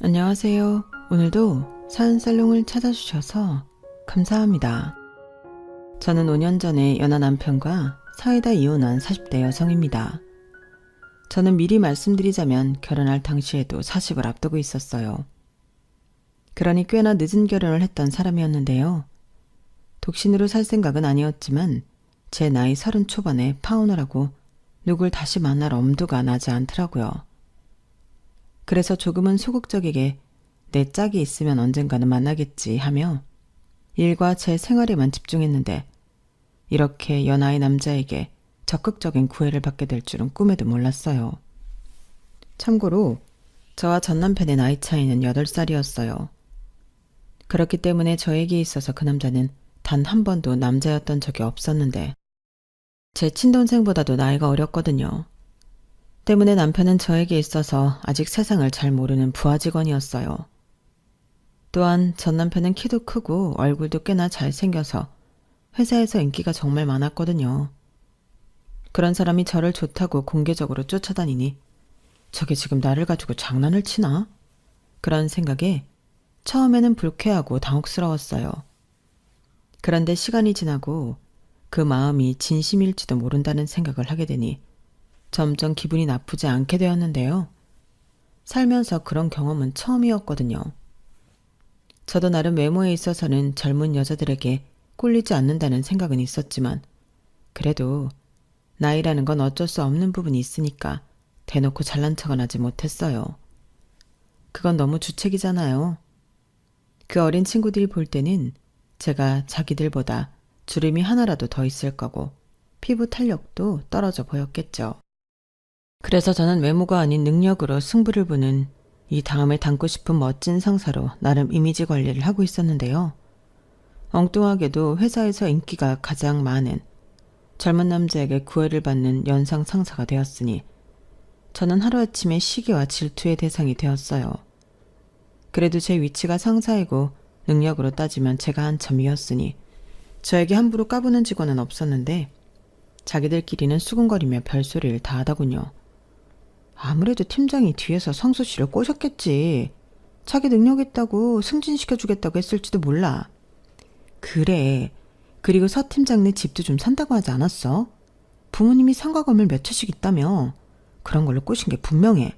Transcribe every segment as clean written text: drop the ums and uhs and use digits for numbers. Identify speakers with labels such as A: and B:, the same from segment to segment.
A: 안녕하세요. 오늘도 사연살롱을 찾아주셔서 감사합니다. 저는 5년 전에 연하 남편과 사이다 이혼한 40대 여성입니다. 저는 미리 말씀드리자면 결혼할 당시에도 40을 앞두고 있었어요. 그러니 꽤나 늦은 결혼을 했던 사람이었는데요. 독신으로 살 생각은 아니었지만 제 나이 30 초반에 파혼을 하고 누굴 다시 만날 엄두가 나지 않더라고요. 그래서 조금은 소극적이게 내 짝이 있으면 언젠가는 만나겠지 하며 일과 제 생활에만 집중했는데 이렇게 연하의 남자에게 적극적인 구애를 받게 될 줄은 꿈에도 몰랐어요. 참고로 저와 전 남편의 나이 차이는 8살이었어요. 그렇기 때문에 저에게 있어서 그 남자는 단 한 번도 남자였던 적이 없었는데 제 친동생보다도 나이가 어렸거든요. 때문에 남편은 저에게 있어서 아직 세상을 잘 모르는 부하 직원이었어요. 또한 전 남편은 키도 크고 얼굴도 꽤나 잘생겨서 회사에서 인기가 정말 많았거든요. 그런 사람이 저를 좋다고 공개적으로 쫓아다니니 저게 지금 나를 가지고 장난을 치나? 그런 생각에 처음에는 불쾌하고 당혹스러웠어요. 그런데 시간이 지나고 그 마음이 진심일지도 모른다는 생각을 하게 되니 점점 기분이 나쁘지 않게 되었는데요. 살면서 그런 경험은 처음이었거든요. 저도 나름 외모에 있어서는 젊은 여자들에게 꼴리지 않는다는 생각은 있었지만 그래도 나이라는 건 어쩔 수 없는 부분이 있으니까 대놓고 잘난 척은 하지 못했어요. 그건 너무 주책이잖아요. 그 어린 친구들이 볼 때는 제가 자기들보다 주름이 하나라도 더 있을 거고 피부 탄력도 떨어져 보였겠죠. 그래서 저는 외모가 아닌 능력으로 승부를 보는 이 다음에 닮고 싶은 멋진 상사로 나름 이미지 관리를 하고 있었는데요. 엉뚱하게도 회사에서 인기가 가장 많은 젊은 남자에게 구애를 받는 연상 상사가 되었으니 저는 하루아침에 시기와 질투의 대상이 되었어요. 그래도 제 위치가 상사이고 능력으로 따지면 제가 한참 위였으니 저에게 함부로 까부는 직원은 없었는데 자기들끼리는 수군거리며 별소리를 다 하더군요. 아무래도 팀장이 뒤에서 성수 씨를 꼬셨겠지. 자기 능력 있다고 승진시켜주겠다고 했을지도 몰라. 그래. 그리고 서 팀장네 집도 좀 산다고 하지 않았어? 부모님이 상가 건물 몇 채씩 있다며. 그런 걸로 꼬신 게 분명해.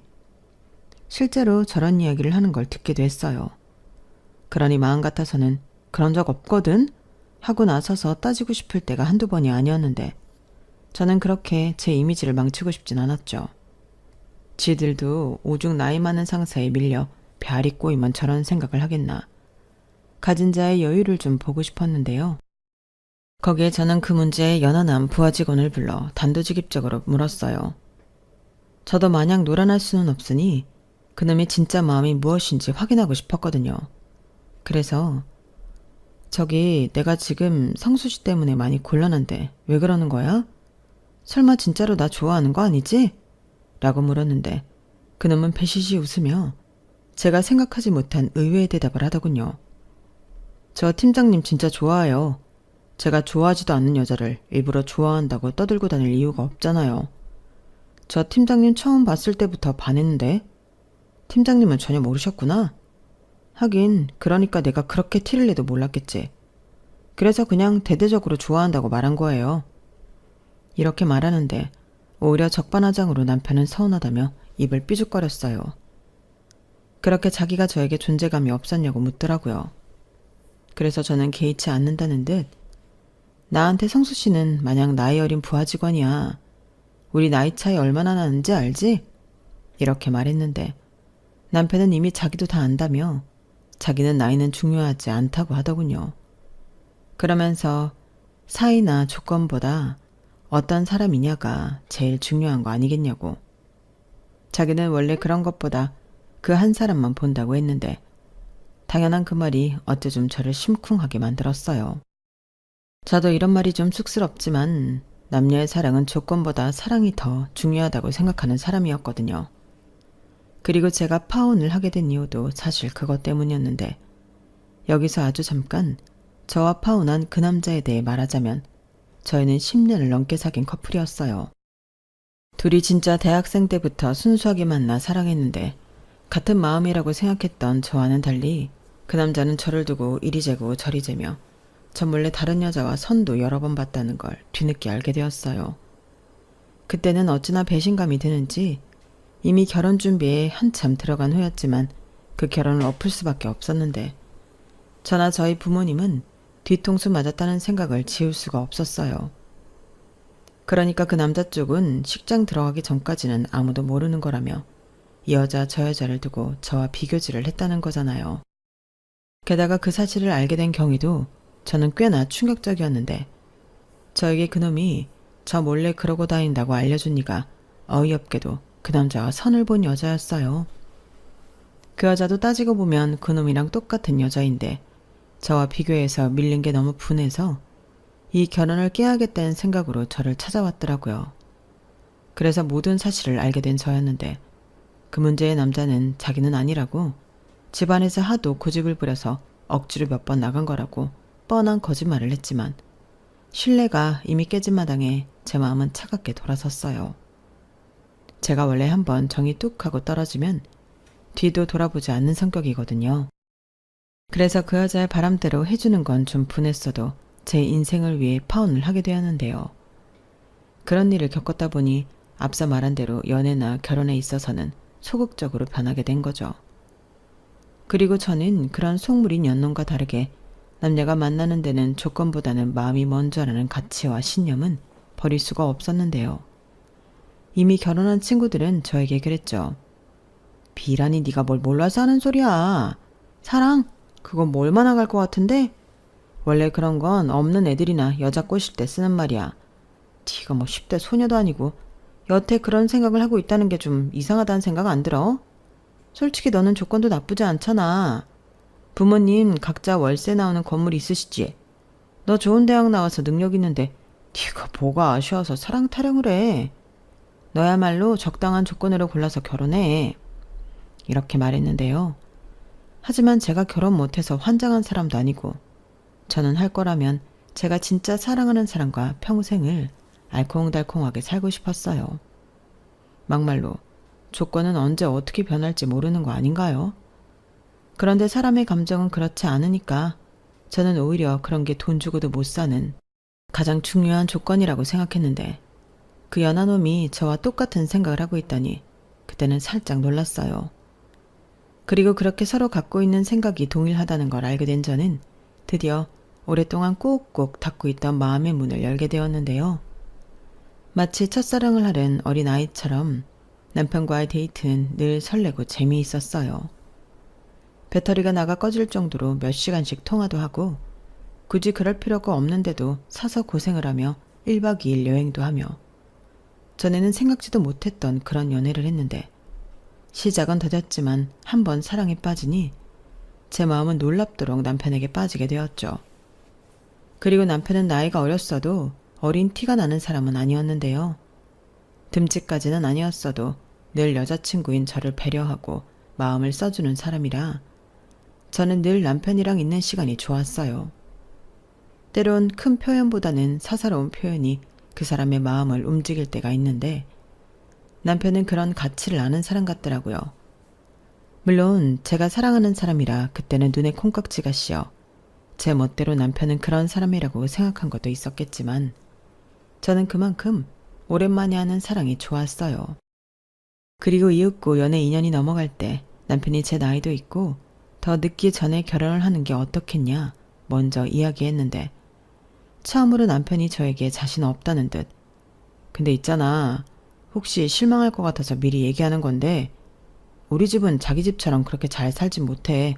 A: 실제로 저런 이야기를 하는 걸 듣기도 했어요. 그러니 마음 같아서는 그런 적 없거든? 하고 나서서 따지고 싶을 때가 한두 번이 아니었는데 저는 그렇게 제 이미지를 망치고 싶진 않았죠. 지들도 오죽 나이 많은 상사에 밀려 별이 꼬이면 저런 생각을 하겠나. 가진 자의 여유를 좀 보고 싶었는데요. 거기에 저는 그 문제에 연하남 부하 직원을 불러 단도직입적으로 물었어요. 저도 마냥 놀아날 수는 없으니 그놈의 진짜 마음이 무엇인지 확인하고 싶었거든요. 그래서 저기 내가 지금 성수씨 때문에 많이 곤란한데 왜 그러는 거야? 설마 진짜로 나 좋아하는 거 아니지? 라고 물었는데 그놈은 배시시 웃으며 제가 생각하지 못한 의외의 대답을 하더군요. 저 팀장님 진짜 좋아해요. 제가 좋아하지도 않는 여자를 일부러 좋아한다고 떠들고 다닐 이유가 없잖아요. 저 팀장님 처음 봤을 때부터 반했는데 팀장님은 전혀 모르셨구나. 하긴 그러니까 내가 그렇게 티를 내도 몰랐겠지. 그래서 그냥 대대적으로 좋아한다고 말한 거예요. 이렇게 말하는데 오히려 적반하장으로 남편은 서운하다며 입을 삐죽거렸어요. 그렇게 자기가 저에게 존재감이 없었냐고 묻더라고요. 그래서 저는 개의치 않는다는 듯 나한테 성수 씨는 마냥 나이 어린 부하 직원이야. 우리 나이 차이 얼마나 나는지 알지? 이렇게 말했는데 남편은 이미 자기도 다 안다며 자기는 나이는 중요하지 않다고 하더군요. 그러면서 사이나 조건보다 어떤 사람이냐가 제일 중요한 거 아니겠냐고. 자기는 원래 그런 것보다 그 한 사람만 본다고 했는데 당연한 그 말이 어째 좀 저를 심쿵하게 만들었어요. 저도 이런 말이 좀 쑥스럽지만 남녀의 사랑은 조건보다 사랑이 더 중요하다고 생각하는 사람이었거든요. 그리고 제가 파혼을 하게 된 이유도 사실 그것 때문이었는데 여기서 아주 잠깐 저와 파혼한 그 남자에 대해 말하자면 저희는 10년을 넘게 사귄 커플이었어요. 둘이 진짜 대학생 때부터 순수하게 만나 사랑했는데 같은 마음이라고 생각했던 저와는 달리 그 남자는 저를 두고 이리 재고 저리 재며 저 몰래 다른 여자와 선도 여러 번 봤다는 걸 뒤늦게 알게 되었어요. 그때는 어찌나 배신감이 드는지 이미 결혼 준비에 한참 들어간 후였지만 그 결혼을 엎을 수밖에 없었는데 저나 저희 부모님은 뒤통수 맞았다는 생각을 지울 수가 없었어요. 그러니까 그 남자 쪽은 식장 들어가기 전까지는 아무도 모르는 거라며 이 여자 저 여자를 두고 저와 비교질을 했다는 거잖아요. 게다가 그 사실을 알게 된 경위도 저는 꽤나 충격적이었는데 저에게 그놈이 저 몰래 그러고 다닌다고 알려준 이가 어이없게도 그 남자와 선을 본 여자였어요. 그 여자도 따지고 보면 그놈이랑 똑같은 여자인데 저와 비교해서 밀린 게 너무 분해서 이 결혼을 깨야겠다는 생각으로 저를 찾아왔더라고요. 그래서 모든 사실을 알게 된 저였는데 그 문제의 남자는 자기는 아니라고 집안에서 하도 고집을 부려서 억지로 몇 번 나간 거라고 뻔한 거짓말을 했지만 신뢰가 이미 깨진 마당에 제 마음은 차갑게 돌아섰어요. 제가 원래 한번 정이 뚝 하고 떨어지면 뒤도 돌아보지 않는 성격이거든요. 그래서 그 여자의 바람대로 해주는 건 좀 분했어도 제 인생을 위해 파혼을 하게 되었는데요. 그런 일을 겪었다 보니 앞서 말한 대로 연애나 결혼에 있어서는 소극적으로 변하게 된 거죠. 그리고 저는 그런 속물인 연놈과 다르게 남녀가 만나는 데는 조건보다는 마음이 먼저라는 가치와 신념은 버릴 수가 없었는데요. 이미 결혼한 친구들은 저에게 그랬죠. 비라니 네가 뭘 몰라서 하는 소리야. 사랑? 그건 뭐 얼마나 갈 것 같은데? 원래 그런 건 없는 애들이나 여자 꼬실 때 쓰는 말이야. 네가 뭐 10대 소녀도 아니고 여태 그런 생각을 하고 있다는 게 좀 이상하다는 생각 안 들어? 솔직히 너는 조건도 나쁘지 않잖아. 부모님 각자 월세 나오는 건물 있으시지? 너 좋은 대학 나와서 능력 있는데 네가 뭐가 아쉬워서 사랑 타령을 해. 너야말로 적당한 조건으로 골라서 결혼해. 이렇게 말했는데요. 하지만 제가 결혼 못해서 환장한 사람도 아니고 저는 할 거라면 제가 진짜 사랑하는 사람과 평생을 알콩달콩하게 살고 싶었어요. 막말로 조건은 언제 어떻게 변할지 모르는 거 아닌가요? 그런데 사람의 감정은 그렇지 않으니까 저는 오히려 그런 게 돈 주고도 못 사는 가장 중요한 조건이라고 생각했는데 그 연하놈이 저와 똑같은 생각을 하고 있다니 그때는 살짝 놀랐어요. 그리고 그렇게 서로 갖고 있는 생각이 동일하다는 걸 알게 된 저는 드디어 오랫동안 꼭꼭 닫고 있던 마음의 문을 열게 되었는데요. 마치 첫사랑을 하는 어린아이처럼 남편과의 데이트는 늘 설레고 재미있었어요. 배터리가 나가 꺼질 정도로 몇 시간씩 통화도 하고 굳이 그럴 필요가 없는데도 사서 고생을 하며 1박 2일 여행도 하며 전에는 생각지도 못했던 그런 연애를 했는데 시작은 더뎠지만 한번 사랑에 빠지니 제 마음은 놀랍도록 남편에게 빠지게 되었죠. 그리고 남편은 나이가 어렸어도 어린 티가 나는 사람은 아니었는데요. 듬직까지는 아니었어도 늘 여자친구인 저를 배려하고 마음을 써주는 사람이라 저는 늘 남편이랑 있는 시간이 좋았어요. 때론 큰 표현보다는 사사로운 표현이 그 사람의 마음을 움직일 때가 있는데 남편은 그런 가치를 아는 사람 같더라고요. 물론 제가 사랑하는 사람이라 그때는 눈에 콩깍지가 씌어 제 멋대로 남편은 그런 사람이라고 생각한 것도 있었겠지만 저는 그만큼 오랜만에 하는 사랑이 좋았어요. 그리고 이윽고 연애 2년이 넘어갈 때 남편이 제 나이도 있고 더 늦기 전에 결혼을 하는 게 어떻겠냐 먼저 이야기했는데 처음으로 남편이 저에게 자신 없다는 듯 근데 있잖아 혹시 실망할 것 같아서 미리 얘기하는 건데 우리 집은 자기 집처럼 그렇게 잘 살진 못해.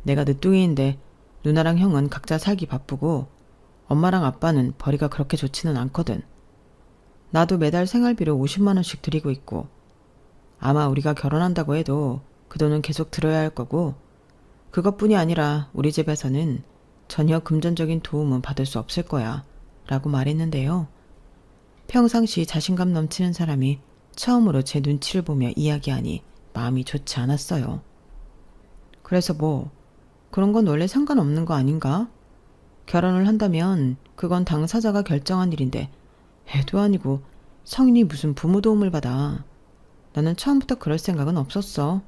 A: 내가 늦둥이인데 누나랑 형은 각자 살기 바쁘고 엄마랑 아빠는 벌이가 그렇게 좋지는 않거든. 나도 매달 생활비로 50만 원씩 드리고 있고 아마 우리가 결혼한다고 해도 그 돈은 계속 들어야 할 거고 그것뿐이 아니라 우리 집에서는 전혀 금전적인 도움은 받을 수 없을 거야 라고 말했는데요. 평상시 자신감 넘치는 사람이 처음으로 제 눈치를 보며 이야기하니 마음이 좋지 않았어요. 그래서 뭐 그런 건 원래 상관없는 거 아닌가? 결혼을 한다면 그건 당사자가 결정한 일인데 애도 아니고 성인이 무슨 부모 도움을 받아. 나는 처음부터 그럴 생각은 없었어.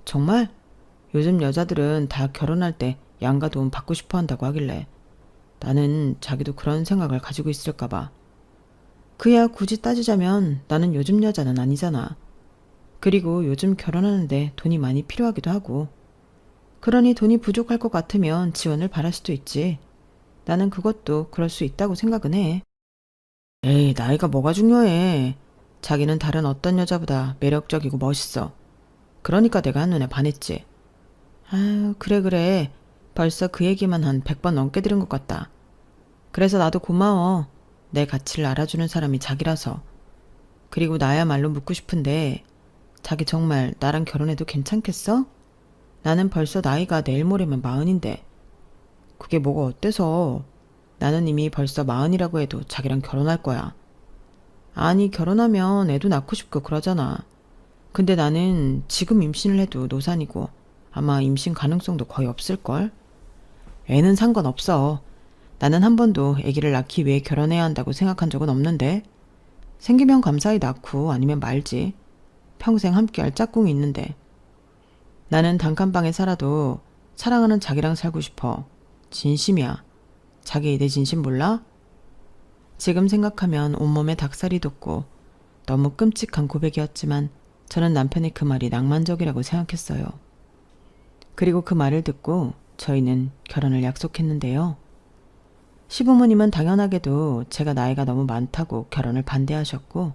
A: 정말? 요즘 여자들은 다 결혼할 때 양가 도움 받고 싶어 한다고 하길래 나는 자기도 그런 생각을 가지고 있을까봐. 그야 굳이 따지자면 나는 요즘 여자는 아니잖아. 그리고 요즘 결혼하는데 돈이 많이 필요하기도 하고. 그러니 돈이 부족할 것 같으면 지원을 바랄 수도 있지. 나는 그것도 그럴 수 있다고 생각은 해. 에이, 나이가 뭐가 중요해. 자기는 다른 어떤 여자보다 매력적이고 멋있어. 그러니까 내가 한눈에 반했지. 아유, 그래. 벌써 그 얘기만 한 100번 넘게 들은 것 같다. 그래서 나도 고마워. 내 가치를 알아주는 사람이 자기라서. 그리고 나야말로 묻고 싶은데 자기 정말 나랑 결혼해도 괜찮겠어? 나는 벌써 나이가 내일 모레면 40인데 그게 뭐가 어때서? 나는 이미 벌써 40이라고 해도 자기랑 결혼할 거야. 아니, 결혼하면 애도 낳고 싶고 그러잖아. 근데 나는 지금 임신을 해도 노산이고 아마 임신 가능성도 거의 없을걸? 애는 상관없어. 나는 한 번도 아기를 낳기 위해 결혼해야 한다고 생각한 적은 없는데. 생기면 감사히 낳고 아니면 말지. 평생 함께할 짝꿍이 있는데. 나는 단칸방에 살아도 사랑하는 자기랑 살고 싶어. 진심이야. 자기 내 진심 몰라? 지금 생각하면 온몸에 닭살이 돋고 너무 끔찍한 고백이었지만 저는 남편의 그 말이 낭만적이라고 생각했어요. 그리고 그 말을 듣고 저희는 결혼을 약속했는데요. 시부모님은 당연하게도 제가 나이가 너무 많다고 결혼을 반대하셨고,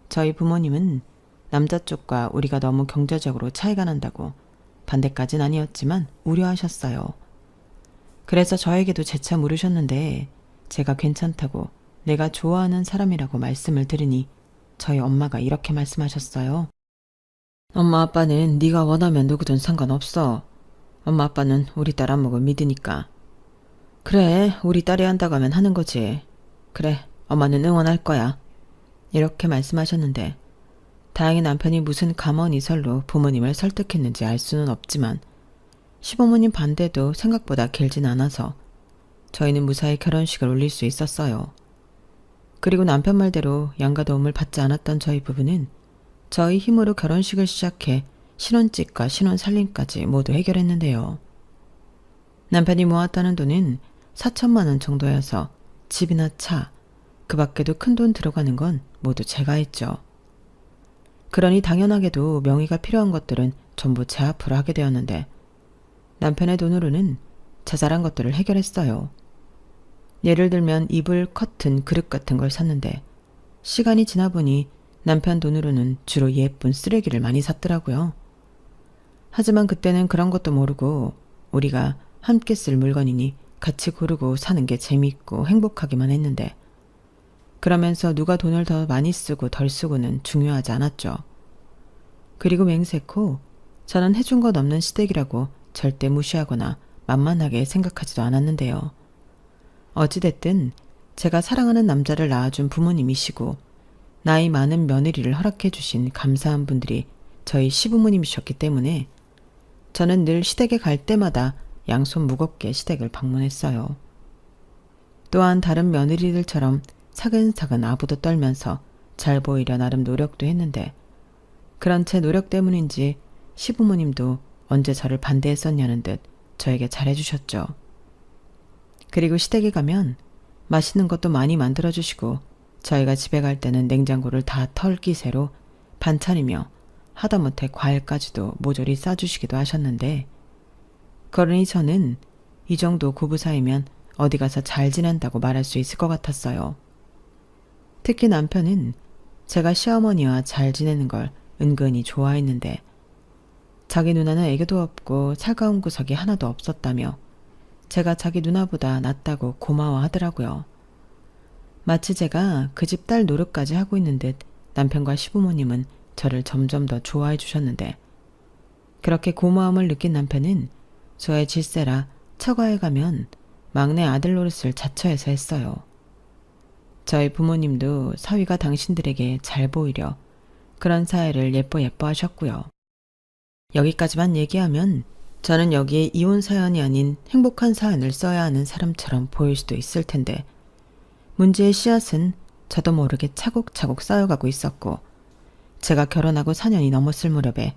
A: 저희 부모님은 남자 쪽과 우리가 너무 경제적으로 차이가 난다고 반대까진 아니었지만 우려하셨어요. 그래서 저에게도 재차 물으셨는데 제가 괜찮다고 내가 좋아하는 사람이라고 말씀을 드리니 저희 엄마가 이렇게 말씀하셨어요. 엄마 아빠는 네가 원하면 누구든 상관없어. 엄마 아빠는 우리 딸 안목을 믿으니까. 그래, 우리 딸이 한다고 하면 하는 거지. 그래, 엄마는 응원할 거야. 이렇게 말씀하셨는데 다행히 남편이 무슨 감언이설로 부모님을 설득했는지 알 수는 없지만 시부모님 반대도 생각보다 길진 않아서 저희는 무사히 결혼식을 올릴 수 있었어요. 그리고 남편 말대로 양가 도움을 받지 않았던 저희 부부는 저희 힘으로 결혼식을 시작해 신혼집과 신혼살림까지 모두 해결했는데요. 남편이 모았다는 돈은 4천만 원 정도여서 집이나 차, 그 밖에도 큰 돈 들어가는 건 모두 제가 했죠. 그러니 당연하게도 명의가 필요한 것들은 전부 제 앞으로 하게 되었는데 남편의 돈으로는 자잘한 것들을 해결했어요. 예를 들면 이불, 커튼, 그릇 같은 걸 샀는데 시간이 지나 보니 남편 돈으로는 주로 예쁜 쓰레기를 많이 샀더라고요. 하지만 그때는 그런 것도 모르고 우리가 함께 쓸 물건이니 같이 고르고 사는 게 재미있고 행복하기만 했는데 그러면서 누가 돈을 더 많이 쓰고 덜 쓰고는 중요하지 않았죠. 그리고 맹세코 저는 해준 것 없는 시댁이라고 절대 무시하거나 만만하게 생각하지도 않았는데요. 어찌됐든 제가 사랑하는 남자를 낳아준 부모님이시고 나이 많은 며느리를 허락해 주신 감사한 분들이 저희 시부모님이셨기 때문에 저는 늘 시댁에 갈 때마다 양손 무겁게 시댁을 방문했어요. 또한 다른 며느리들처럼 차근차근 아부도 떨면서 잘 보이려 나름 노력도 했는데 그런 제 노력 때문인지 시부모님도 언제 저를 반대했었냐는 듯 저에게 잘해주셨죠. 그리고 시댁에 가면 맛있는 것도 많이 만들어주시고 저희가 집에 갈 때는 냉장고를 다 털 기세로 반찬이며 하다못해 과일까지도 모조리 싸주시기도 하셨는데 그러니 저는 이 정도 고부 사이면 어디 가서 잘 지낸다고 말할 수 있을 것 같았어요. 특히 남편은 제가 시어머니와 잘 지내는 걸 은근히 좋아했는데 자기 누나는 애교도 없고 살가운 구석이 하나도 없었다며 제가 자기 누나보다 낫다고 고마워하더라고요. 마치 제가 그 집 딸 노릇까지 하고 있는 듯 남편과 시부모님은 저를 점점 더 좋아해 주셨는데 그렇게 고마움을 느낀 남편은 저의 질세라 처가에 가면 막내 아들 노릇을 자처해서 했어요. 저희 부모님도 사위가 당신들에게 잘 보이려 그런 사회를 예뻐 하셨고요. 여기까지만 얘기하면 저는 여기에 이혼 사연이 아닌 행복한 사연을 써야 하는 사람처럼 보일 수도 있을 텐데 문제의 씨앗은 저도 모르게 차곡차곡 쌓여가고 있었고 제가 결혼하고 4년이 넘었을 무렵에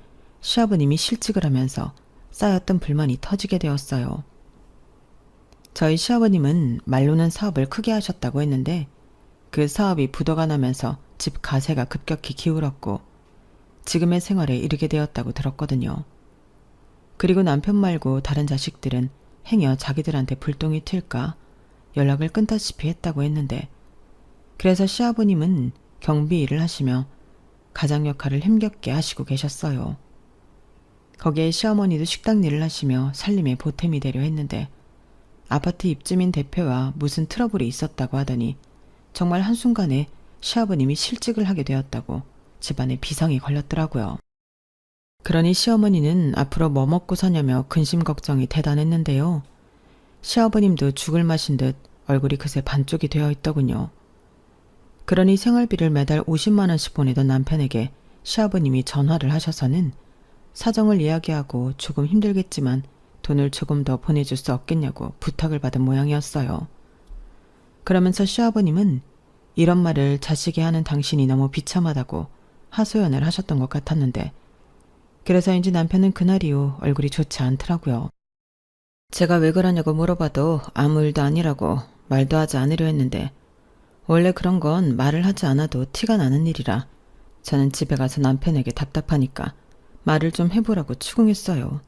A: 시아버님이 실직을 하면서 쌓였던 불만이 터지게 되었어요. 저희 시아버님은 말로는 사업을 크게 하셨다고 했는데 그 사업이 부도가 나면서 집 가세가 급격히 기울었고 지금의 생활에 이르게 되었다고 들었거든요. 그리고 남편 말고 다른 자식들은 행여 자기들한테 불똥이 튈까 연락을 끊다시피 했다고 했는데 그래서 시아버님은 경비 일을 하시며 가장 역할을 힘겹게 하시고 계셨어요. 거기에 시어머니도 식당 일을 하시며 살림에 보탬이 되려 했는데 아파트 입주민 대표와 무슨 트러블이 있었다고 하더니 정말 한순간에 시아버님이 실직을 하게 되었다고 집안에 비상이 걸렸더라고요. 그러니 시어머니는 앞으로 뭐 먹고 사냐며 근심 걱정이 대단했는데요. 시아버님도 죽을 마신 듯 얼굴이 그새 반쪽이 되어 있더군요. 그러니 생활비를 매달 50만 원씩 보내던 남편에게 시아버님이 전화를 하셔서는 사정을 이야기하고 조금 힘들겠지만 돈을 조금 더 보내줄 수 없겠냐고 부탁을 받은 모양이었어요. 그러면서 시아버님은 이런 말을 자식이 하는 당신이 너무 비참하다고 하소연을 하셨던 것 같았는데 그래서인지 남편은 그날 이후 얼굴이 좋지 않더라고요. 제가 왜 그러냐고 물어봐도 아무 일도 아니라고 말도 하지 않으려 했는데 원래 그런 건 말을 하지 않아도 티가 나는 일이라 저는 집에 가서 남편에게 답답하니까 말을 좀 해보라고 추궁했어요.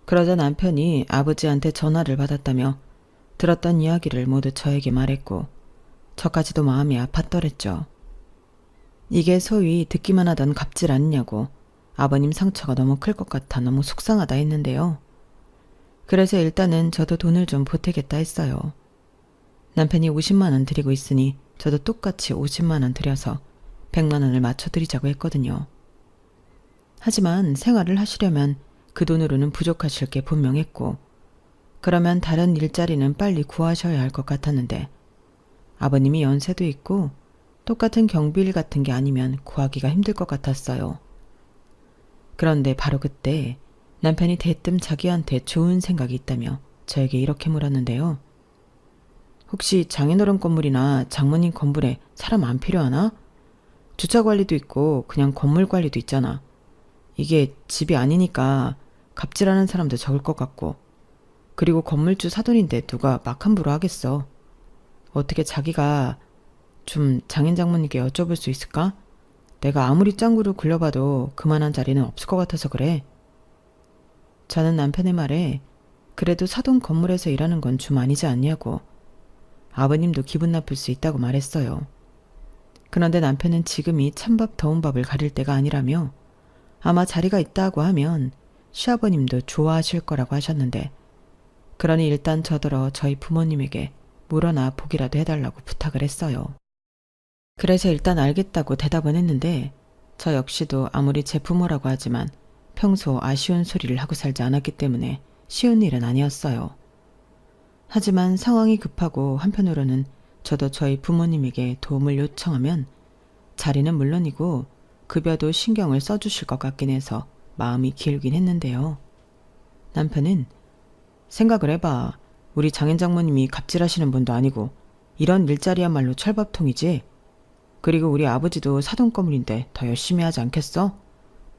A: 그러자 남편이 아버지한테 전화를 받았다며 들었던 이야기를 모두 저에게 말했고 저까지도 마음이 아팠더랬죠. 이게 소위 듣기만 하던 갑질 아니냐고 아버님 상처가 너무 클 것 같아 너무 속상하다 했는데요. 그래서 일단은 저도 돈을 좀 보태겠다 했어요. 남편이 50만 원 드리고 있으니 저도 똑같이 50만 원 드려서 100만 원을 맞춰드리자고 했거든요. 하지만 생활을 하시려면 그 돈으로는 부족하실 게 분명했고 그러면 다른 일자리는 빨리 구하셔야 할 것 같았는데 아버님이 연세도 있고 똑같은 경비일 같은 게 아니면 구하기가 힘들 것 같았어요. 그런데 바로 그때 남편이 대뜸 자기한테 좋은 생각이 있다며 저에게 이렇게 물었는데요. 혹시 장인어른 건물이나 장모님 건물에 사람 안 필요하나? 주차 관리도 있고 그냥 건물 관리도 있잖아. 이게 집이 아니니까 갑질하는 사람도 적을 것 같고 그리고 건물주 사돈인데 누가 막 함부로 하겠어. 어떻게 자기가 좀 장인 장모님께 여쭤볼 수 있을까? 내가 아무리 짱구를 굴려봐도 그만한 자리는 없을 것 같아서 그래. 저는 남편의 말에 그래도 사돈 건물에서 일하는 건 좀 아니지 않냐고 아버님도 기분 나쁠 수 있다고 말했어요. 그런데 남편은 지금이 찬밥 더운 밥을 가릴 때가 아니라며 아마 자리가 있다고 하면 시아버님도 좋아하실 거라고 하셨는데 그러니 일단 저더러 저희 부모님에게 물어나 보기라도 해달라고 부탁을 했어요. 그래서 일단 알겠다고 대답은 했는데 저 역시도 아무리 제 부모라고 하지만 평소 아쉬운 소리를 하고 살지 않았기 때문에 쉬운 일은 아니었어요. 하지만 상황이 급하고 한편으로는 저도 저희 부모님에게 도움을 요청하면 자리는 물론이고 급여도 신경을 써주실 것 같긴 해서 마음이 기울긴 했는데요. 남편은 생각을 해봐. 우리 장인 장모님이 갑질하시는 분도 아니고 이런 일자리야말로 철밥통이지. 그리고 우리 아버지도 사돈 건물인데 더 열심히 하지 않겠어?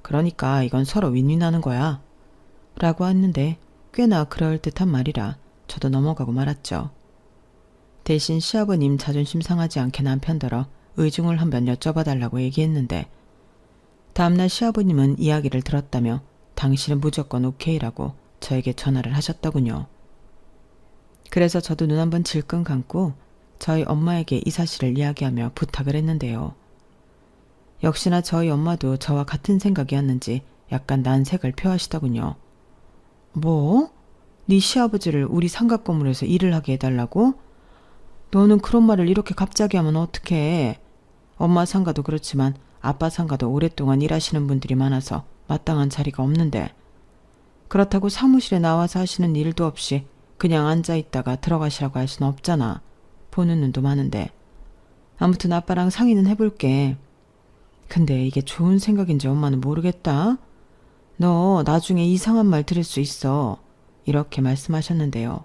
A: 그러니까 이건 서로 윈윈하는 거야. 라고 했는데 꽤나 그럴듯한 말이라 저도 넘어가고 말았죠. 대신 시아버님 자존심 상하지 않게 남편더러 의중을 한번 여쭤봐달라고 얘기했는데 다음날 시아버님은 이야기를 들었다며 당신은 무조건 오케이라고 저에게 전화를 하셨더군요. 그래서 저도 눈 한번 질끈 감고 저희 엄마에게 이 사실을 이야기하며 부탁을 했는데요. 역시나 저희 엄마도 저와 같은 생각이었는지 약간 난색을 표하시더군요. 뭐? 네 시아버지를 우리 상가 건물에서 일을 하게 해달라고? 너는 그런 말을 이렇게 갑자기 하면 어떡해. 엄마 상가도 그렇지만 아빠 상가도 오랫동안 일하시는 분들이 많아서 마땅한 자리가 없는데 그렇다고 사무실에 나와서 하시는 일도 없이 그냥 앉아있다가 들어가시라고 할 수는 없잖아. 보는 눈도 많은데. 아무튼 아빠랑 상의는 해볼게. 근데 이게 좋은 생각인지 엄마는 모르겠다. 너 나중에 이상한 말 들을 수 있어. 이렇게 말씀하셨는데요.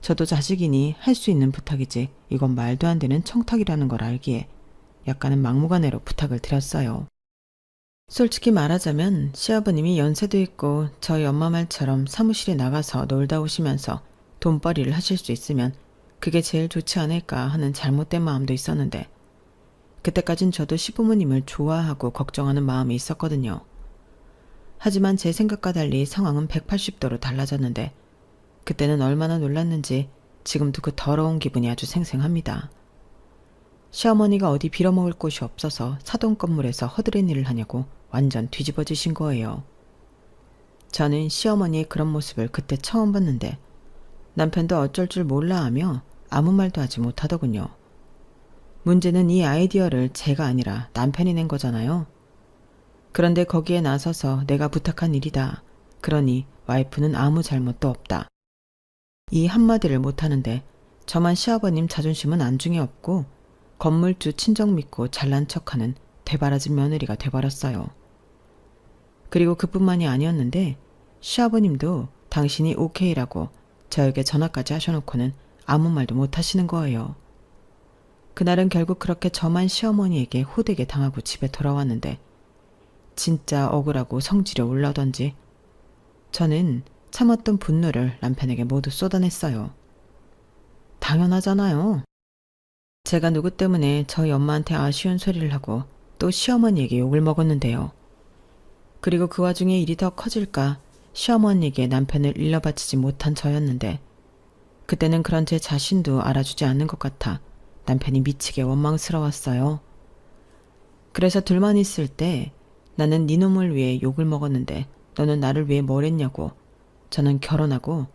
A: 저도 자식이니 할 수 있는 부탁이지 이건 말도 안 되는 청탁이라는 걸 알기에 약간은 막무가내로 부탁을 드렸어요. 솔직히 말하자면 시아버님이 연세도 있고 저희 엄마 말처럼 사무실에 나가서 놀다 오시면서 돈벌이를 하실 수 있으면 그게 제일 좋지 않을까 하는 잘못된 마음도 있었는데, 그때까진 저도 시부모님을 좋아하고 걱정하는 마음이 있었거든요. 하지만 제 생각과 달리 상황은 180도로 달라졌는데, 그때는 얼마나 놀랐는지 지금도 그 더러운 기분이 아주 생생합니다. 시어머니가 어디 빌어먹을 곳이 없어서 사돈 건물에서 허드렛 일을 하냐고 완전 뒤집어지신 거예요. 저는 시어머니의 그런 모습을 그때 처음 봤는데 남편도 어쩔 줄 몰라 하며 아무 말도 하지 못하더군요. 문제는 이 아이디어를 제가 아니라 남편이 낸 거잖아요. 그런데 거기에 나서서 내가 부탁한 일이다. 그러니 와이프는 아무 잘못도 없다. 이 한마디를 못하는데 저만 시아버님 자존심은 안중에 없고 건물주 친정 믿고 잘난 척하는 되바라진 며느리가 돼버렸어요. 그리고 그뿐만이 아니었는데 시아버님도 당신이 오케이라고 저에게 전화까지 하셔놓고는 아무 말도 못하시는 거예요. 그날은 결국 그렇게 저만 시어머니에게 호되게 당하고 집에 돌아왔는데 진짜 억울하고 성질이 올라오던지 저는 참았던 분노를 남편에게 모두 쏟아냈어요. 당연하잖아요. 제가 누구 때문에 저희 엄마한테 아쉬운 소리를 하고 또 시어머니에게 욕을 먹었는데요. 그리고 그 와중에 일이 더 커질까 시어머니에게 남편을 일러바치지 못한 저였는데, 그때는 그런 제 자신도 알아주지 않는 것 같아 남편이 미치게 원망스러웠어요. 그래서 둘만 있을 때 나는 네 놈을 위해 욕을 먹었는데 너는 나를 위해 뭘 했냐고 저는 결혼하고,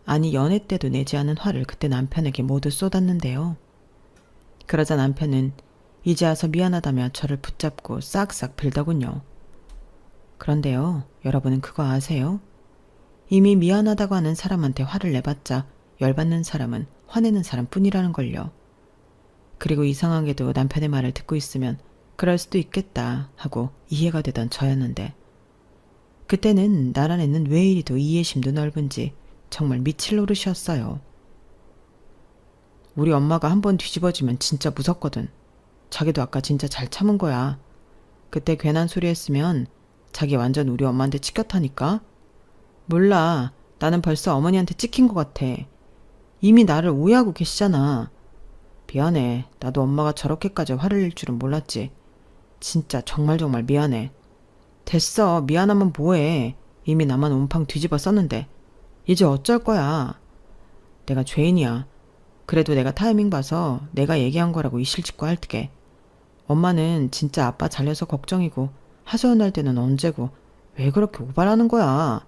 A: 아니 연애 때도 내지 않은 화를 그때 남편에게 모두 쏟았는데요. 그러자 남편은 이제 와서 미안하다며 저를 붙잡고 싹싹 빌더군요. 그런데요, 여러분은 그거 아세요? 이미 미안하다고 하는 사람한테 화를 내봤자 열받는 사람은 화내는 사람뿐이라는 걸요. 그리고 이상하게도 남편의 말을 듣고 있으면 그럴 수도 있겠다 하고 이해가 되던 저였는데, 그때는 나란 애는 왜 이리도 이해심도 넓은지 정말 미칠 노릇이었어요. 우리 엄마가 한번 뒤집어지면 진짜 무섭거든. 자기도 아까 진짜 잘 참은 거야. 그때 괜한 소리 했으면 자기 완전 우리 엄마한테 찍혔다니까? 몰라. 나는 벌써 어머니한테 찍힌 것 같아. 이미 나를 오해하고 계시잖아. 미안해. 나도 엄마가 저렇게까지 화를 낼 줄은 몰랐지. 진짜 정말 미안해. 됐어. 미안하면 뭐해. 이미 나만 온팡 뒤집어 썼는데. 이제 어쩔 거야. 내가 죄인이야. 그래도 내가 타이밍 봐서 내가 얘기한 거라고 이실직고 할게. 엄마는 진짜 아빠 잘려서 걱정이고 하소연할 때는 언제고 왜 그렇게 오바라는 거야.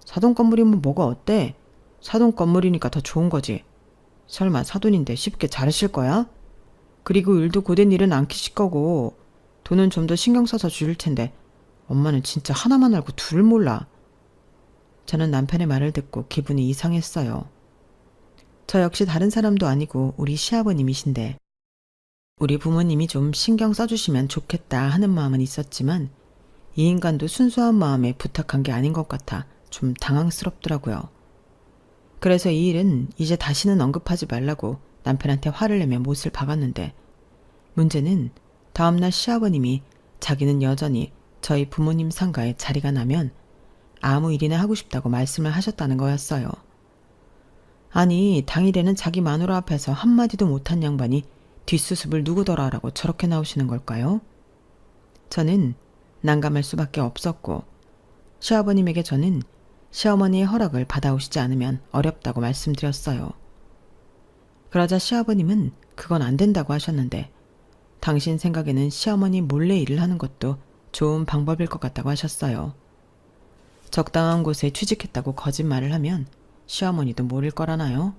A: 사돈 건물이면 뭐가 어때? 사돈 건물이니까 더 좋은 거지. 설마 사돈인데 쉽게 자르실 거야? 그리고 일도 고된 일은 안 키실 거고 돈은 좀 더 신경 써서 주실 텐데 엄마는 진짜 하나만 알고 둘을 몰라. 저는 남편의 말을 듣고 기분이 이상했어요. 저 역시 다른 사람도 아니고 우리 시아버님이신데 우리 부모님이 좀 신경 써주시면 좋겠다 하는 마음은 있었지만 이 인간도 순수한 마음에 부탁한 게 아닌 것 같아 좀 당황스럽더라고요. 그래서 이 일은 이제 다시는 언급하지 말라고 남편한테 화를 내며 못을 박았는데, 문제는 다음날 시아버님이 자기는 여전히 저희 부모님 상가에 자리가 나면 아무 일이나 하고 싶다고 말씀을 하셨다는 거였어요. 아니, 당일에는 자기 마누라 앞에서 한마디도 못한 양반이 뒷수습을 누구더라라고 저렇게 나오시는 걸까요? 저는 난감할 수밖에 없었고 시아버님에게 저는 시어머니의 허락을 받아오시지 않으면 어렵다고 말씀드렸어요. 그러자 시아버님은 그건 안 된다고 하셨는데 당신 생각에는 시어머니 몰래 일을 하는 것도 좋은 방법일 것 같다고 하셨어요. 적당한 곳에 취직했다고 거짓말을 하면 시어머니도 모를 거라나요?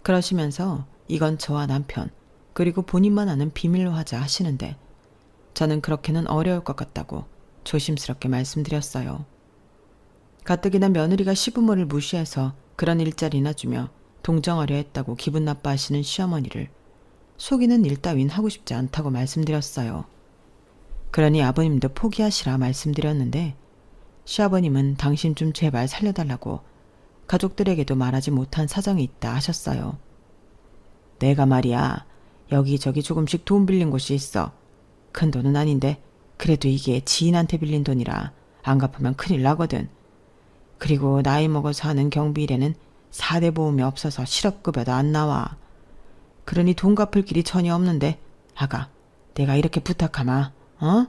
A: 그러시면서 이건 저와 남편 그리고 본인만 아는 비밀로 하자 하시는데 저는 그렇게는 어려울 것 같다고 조심스럽게 말씀드렸어요. 가뜩이나 며느리가 시부모를 무시해서 그런 일자리나 주며 동정하려 했다고 기분 나빠하시는 시어머니를 속이는 일 따윈 하고 싶지 않다고 말씀드렸어요. 그러니 아버님도 포기하시라 말씀드렸는데 시아버님은 당신 좀 제발 살려달라고 가족들에게도 말하지 못한 사정이 있다 하셨어요. 내가 말이야, 여기저기 조금씩 돈 빌린 곳이 있어. 큰 돈은 아닌데 그래도 이게 지인한테 빌린 돈이라 안 갚으면 큰일 나거든. 그리고 나이 먹어서 하는 경비 일에는 4대 보험이 없어서 실업급여도 안 나와. 그러니 돈 갚을 길이 전혀 없는데 아가, 내가 이렇게 부탁하마, 어?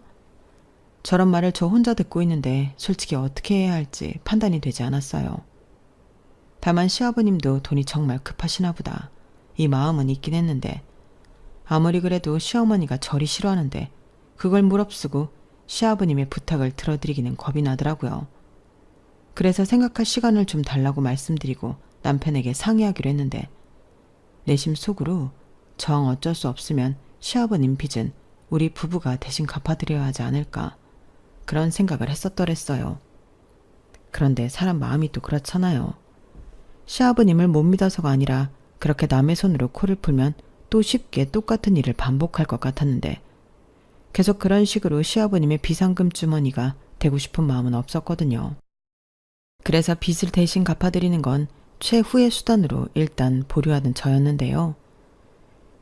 A: 저런 말을 저 혼자 듣고 있는데 솔직히 어떻게 해야 할지 판단이 되지 않았어요. 다만 시아버님도 돈이 정말 급하시나 보다. 이 마음은 있긴 했는데 아무리 그래도 시어머니가 저리 싫어하는데 그걸 무릅쓰고 시아버님의 부탁을 들어드리기는 겁이 나더라고요. 그래서 생각할 시간을 좀 달라고 말씀드리고 남편에게 상의하기로 했는데 내심 속으로 정 어쩔 수 없으면 시아버님 빚은 우리 부부가 대신 갚아드려야 하지 않을까 그런 생각을 했었더랬어요. 그런데 사람 마음이 또 그렇잖아요. 시아버님을 못 믿어서가 아니라 그렇게 남의 손으로 코를 풀면 또 쉽게 똑같은 일을 반복할 것 같았는데 계속 그런 식으로 시아버님의 비상금 주머니가 되고 싶은 마음은 없었거든요. 그래서 빚을 대신 갚아드리는 건 최후의 수단으로 일단 보류하던 저였는데요.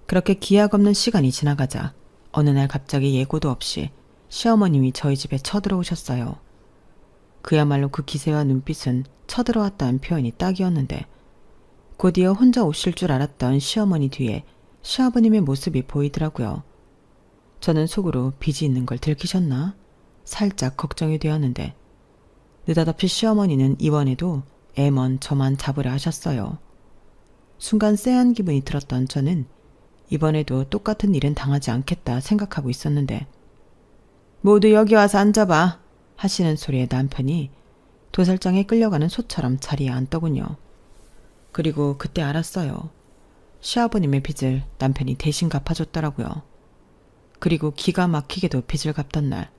A: 그렇게 기약 없는 시간이 지나가자 어느 날 갑자기 예고도 없이 시어머님이 저희 집에 쳐들어오셨어요. 그야말로 그 기세와 눈빛은 쳐들어왔다는 표현이 딱이었는데 곧이어 혼자 오실 줄 알았던 시어머니 뒤에 시아버님의 모습이 보이더라고요. 저는 속으로 빚이 있는 걸 들키셨나? 살짝 걱정이 되었는데 느닷없이 시어머니는 이번에도 애먼 저만 잡으려 하셨어요. 순간 쎄한 기분이 들었던 저는 이번에도 똑같은 일은 당하지 않겠다 생각하고 있었는데 모두 여기 와서 앉아봐 하시는 소리에 남편이 도살장에 끌려가는 소처럼 자리에 앉더군요. 그리고 그때 알았어요. 시아버님의 빚을 남편이 대신 갚아줬더라고요. 그리고 기가 막히게도 빚을 갚던 날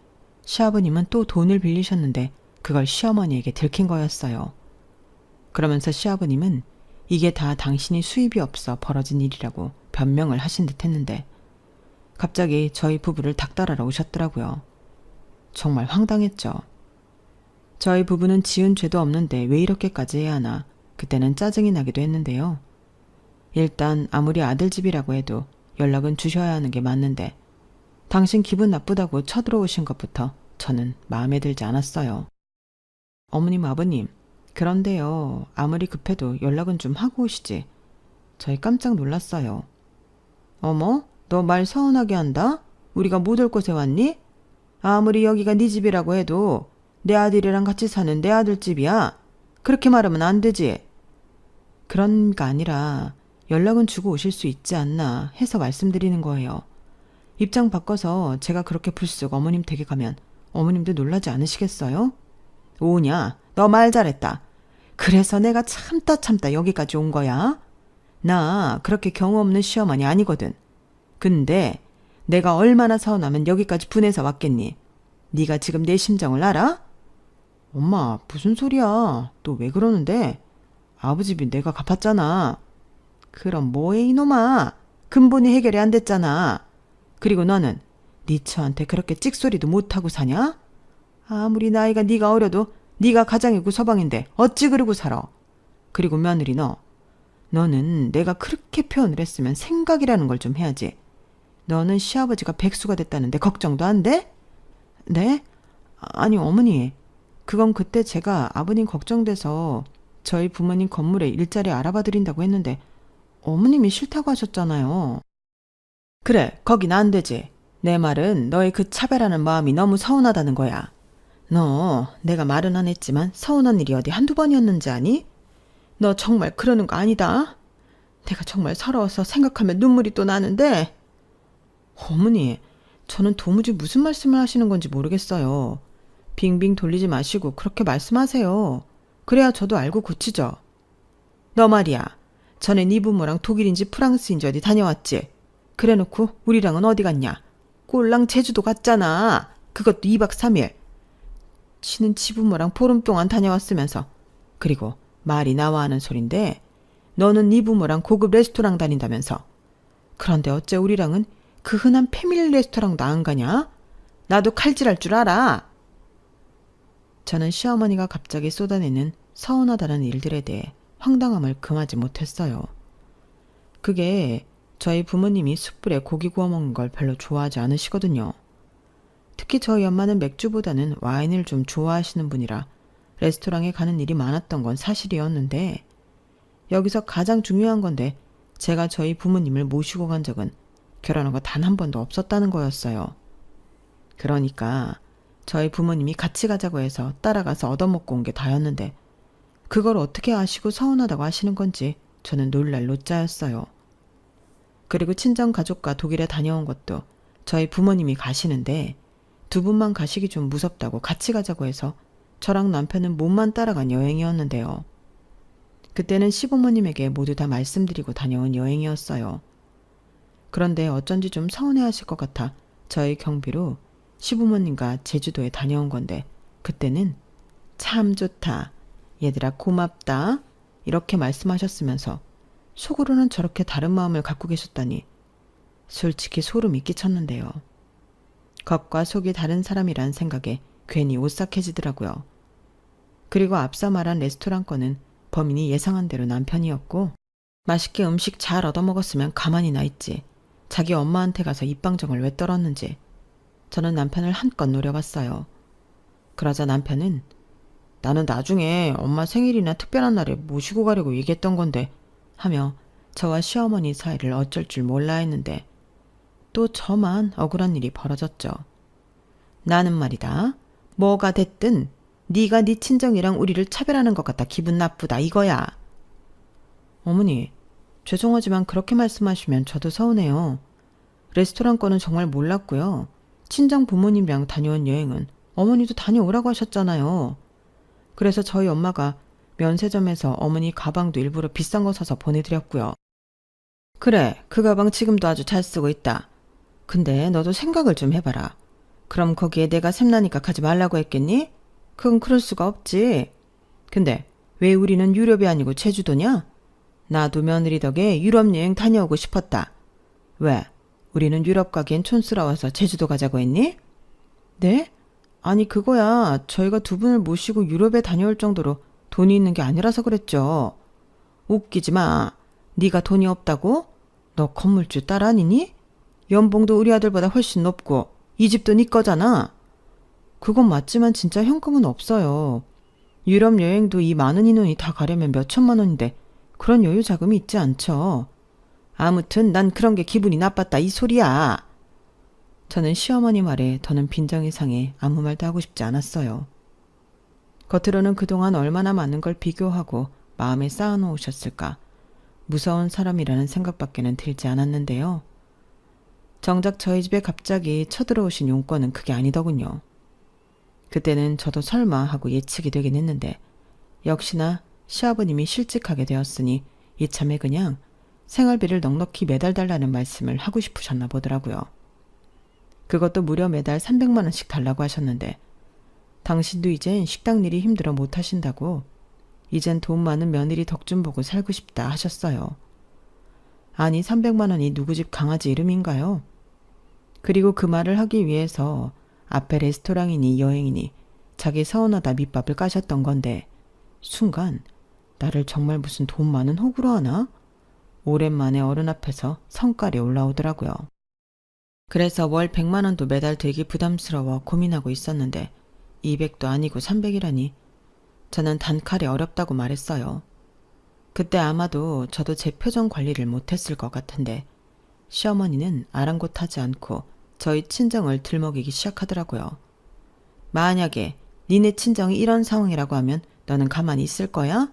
A: 시아버님은 또 돈을 빌리셨는데 그걸 시어머니에게 들킨 거였어요. 그러면서 시아버님은 이게 다 당신이 수입이 없어 벌어진 일이라고 변명을 하신 듯 했는데 갑자기 저희 부부를 닥달하러 오셨더라고요. 정말 황당했죠. 저희 부부는 지은 죄도 없는데 왜 이렇게까지 해야 하나 그때는 짜증이 나기도 했는데요. 일단 아무리 아들 집이라고 해도 연락은 주셔야 하는 게 맞는데 당신 기분 나쁘다고 쳐들어오신 것부터 저는 마음에 들지 않았어요. 어머님 아버님 그런데요. 아무리 급해도 연락은 좀 하고 오시지. 저희 깜짝 놀랐어요. 어머? 너 말 서운하게 한다? 우리가 못 올 곳에 왔니? 아무리 여기가 네 집이라고 해도 내 아들이랑 같이 사는 내 아들 집이야. 그렇게 말하면 안 되지. 그런 게 아니라 연락은 주고 오실 수 있지 않나 해서 말씀드리는 거예요. 입장 바꿔서 제가 그렇게 불쑥 어머님 댁에 가면 어머님도 놀라지 않으시겠어요? 오냐? 너 말 잘했다. 그래서 내가 참다 여기까지 온 거야. 나 그렇게 경우 없는 시어머니 아니거든. 근데 내가 얼마나 서운하면 여기까지 분해서 왔겠니? 네가 지금 내 심정을 알아? 엄마 무슨 소리야. 또 왜 그러는데? 아버지 빚 내가 갚았잖아. 그럼 뭐해 이놈아. 근본이 해결이 안 됐잖아. 그리고 너는 네 처한테 그렇게 찍소리도 못하고 사냐? 아무리 나이가 네가 어려도 네가 가장이고 서방인데 어찌 그러고 살아. 그리고 며느리 너는 내가 그렇게 표현을 했으면 생각이라는 걸 좀 해야지. 너는 시아버지가 백수가 됐다는데 걱정도 안 돼? 네? 아니 어머니 그건 그때 제가 아버님 걱정돼서 저희 부모님 건물에 일자리 알아봐 드린다고 했는데 어머님이 싫다고 하셨잖아요. 그래 거긴 안 되지. 내 말은 너의 그 차별하는 마음이 너무 서운하다는 거야. 너 내가 말은 안 했지만 서운한 일이 어디 한두 번이었는지 아니? 너 정말 그러는 거 아니다. 내가 정말 서러워서 생각하면 눈물이 또 나는데. 어머니 저는 도무지 무슨 말씀을 하시는 건지 모르겠어요. 빙빙 돌리지 마시고 그렇게 말씀하세요. 그래야 저도 알고 고치죠. 너 말이야. 전에 네 부모랑 독일인지 프랑스인지 어디 다녀왔지? 그래놓고 우리랑은 어디 갔냐? 꼴랑 제주도 갔잖아. 그것도 2박 3일. 지는 지 부모랑 보름 동안 다녀왔으면서. 그리고 말이 나와 하는 소린데 너는 네 부모랑 고급 레스토랑 다닌다면서. 그런데 어째 우리랑은 그 흔한 패밀리 레스토랑도 안 가냐? 나도 칼질할 줄 알아. 저는 시어머니가 갑자기 쏟아내는 서운하다는 일들에 대해 황당함을 금하지 못했어요. 그게 저희 부모님이 숯불에 고기 구워 먹는 걸 별로 좋아하지 않으시거든요. 특히 저희 엄마는 맥주보다는 와인을 좀 좋아하시는 분이라 레스토랑에 가는 일이 많았던 건 사실이었는데, 여기서 가장 중요한 건데 제가 저희 부모님을 모시고 간 적은 결혼한 거 단 한 번도 없었다는 거였어요. 그러니까 저희 부모님이 같이 가자고 해서 따라가서 얻어먹고 온 게 다였는데, 그걸 어떻게 아시고 서운하다고 하시는 건지 저는 놀랄 노자였어요. 그리고 친정 가족과 독일에 다녀온 것도 저희 부모님이 가시는데, 두 분만 가시기 좀 무섭다고 같이 가자고 해서 저랑 남편은 몸만 따라간 여행이었는데요. 그때는 시부모님에게 모두 다 말씀드리고 다녀온 여행이었어요. 그런데 어쩐지 좀 서운해하실 것 같아 저희 경비로 시부모님과 제주도에 다녀온 건데, 그때는 참 좋다, 얘들아 고맙다, 이렇게 말씀하셨으면서 속으로는 저렇게 다른 마음을 갖고 계셨다니 솔직히 소름이 끼쳤는데요. 겉과 속이 다른 사람이란 생각에 괜히 오싹해지더라고요. 그리고 앞서 말한 레스토랑 건은 범인이 예상한 대로 남편이었고, 맛있게 음식 잘 얻어먹었으면 가만히 나 있지 자기 엄마한테 가서 입방정을 왜 떨었는지 저는 남편을 한껏 노려봤어요. 그러자 남편은 나는 나중에 엄마 생일이나 특별한 날에 모시고 가려고 얘기했던 건데 하며 저와 시어머니 사이를 어쩔 줄 몰라 했는데, 또 저만 억울한 일이 벌어졌죠. 나는 말이다, 뭐가 됐든 네가 네 친정이랑 우리를 차별하는 것 같아 기분 나쁘다 이거야. 어머니, 죄송하지만 그렇게 말씀하시면 저도 서운해요. 레스토랑 거는 정말 몰랐고요. 친정 부모님이랑 다녀온 여행은 어머니도 다녀오라고 하셨잖아요. 그래서 저희 엄마가 면세점에서 어머니 가방도 일부러 비싼 거 사서 보내드렸고요. 그래, 그 가방 지금도 아주 잘 쓰고 있다. 근데 너도 생각을 좀 해봐라. 그럼 거기에 내가 샘나니까 가지 말라고 했겠니? 그건 그럴 수가 없지. 근데 왜 우리는 유럽이 아니고 제주도냐? 나도 며느리 덕에 유럽 여행 다녀오고 싶었다. 왜? 우리는 유럽 가기엔 촌스러워서 제주도 가자고 했니? 네? 아니 그거야, 저희가 두 분을 모시고 유럽에 다녀올 정도로 돈이 있는 게 아니라서 그랬죠. 웃기지 마. 네가 돈이 없다고? 너 건물주 딸 아니니? 연봉도 우리 아들보다 훨씬 높고 이 집도 네 거잖아. 그건 맞지만 진짜 현금은 없어요. 유럽 여행도 이 많은 인원이 다 가려면 몇 천만 원인데 그런 여유 자금이 있지 않죠. 아무튼 난 그런 게 기분이 나빴다 이 소리야. 저는 시어머니 말에 더는 빈정이 상해 아무 말도 하고 싶지 않았어요. 겉으로는 그동안 얼마나 많은 걸 비교하고 마음에 쌓아놓으셨을까, 무서운 사람이라는 생각밖에는 들지 않았는데요. 정작 저희 집에 갑자기 쳐들어오신 용건은 그게 아니더군요. 그때는 저도 설마 하고 예측이 되긴 했는데, 역시나 시아버님이 실직하게 되었으니 이참에 그냥 생활비를 넉넉히 매달 달라는 말씀을 하고 싶으셨나 보더라고요. 그것도 무려 매달 300만 원씩 달라고 하셨는데, 당신도 이젠 식당 일이 힘들어 못 하신다고 이젠 돈 많은 며느리 덕 좀 보고 살고 싶다 하셨어요. 아니 300만 원이 누구 집 강아지 이름인가요? 그리고 그 말을 하기 위해서 앞에 레스토랑이니 여행이니 자기 서운하다 밑밥을 까셨던 건데, 순간 나를 정말 무슨 돈 많은 호구로 하나? 오랜만에 어른 앞에서 성깔이 올라오더라고요. 그래서 월 100만 원도 매달 되기 부담스러워 고민하고 있었는데 200도 아니고 300이라니 저는 단칼에 어렵다고 말했어요. 그때 아마도 저도 제 표정 관리를 못했을 것 같은데 시어머니는 아랑곳하지 않고 저희 친정을 들먹이기 시작하더라고요. 만약에 니네 친정이 이런 상황이라고 하면 너는 가만히 있을 거야?